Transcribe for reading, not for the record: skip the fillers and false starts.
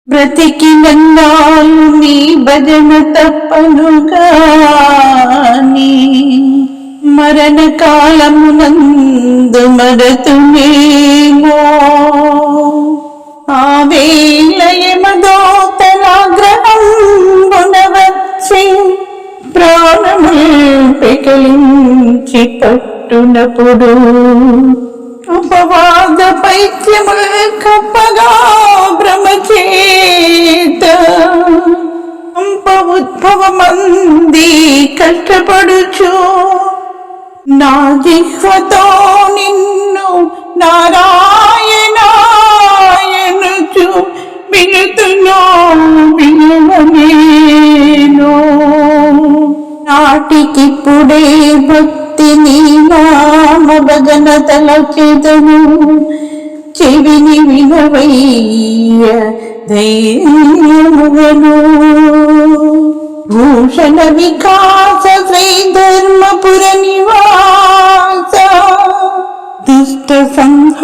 బ్రతికినన్నాళ్ళు నీ భజన తప్పనుగాని మరణ కాలమునందు మరతునేమో. ఆ వేళ యమదూతనాగ్రహంబున వచ్చి ప్రాణముల్ పెకిలించి పట్టునప్పుడు ఉపవాద పైత్యముల్ కప్పగా భ్రమచేత ఉద్భవమంది కష్టపడుచు నా జిహ్వతో నిన్ను నారాయణాయనుచు వినుతునో వినువనేను. నాటికిప్పుడే భక్తి నీ నామ భజన తలచెదను, చెవిని వినవయ్య ధైర్యముగను. భూషణ వికాస శ్రీ ధర్మపుర నివాస దుష్ట సంహార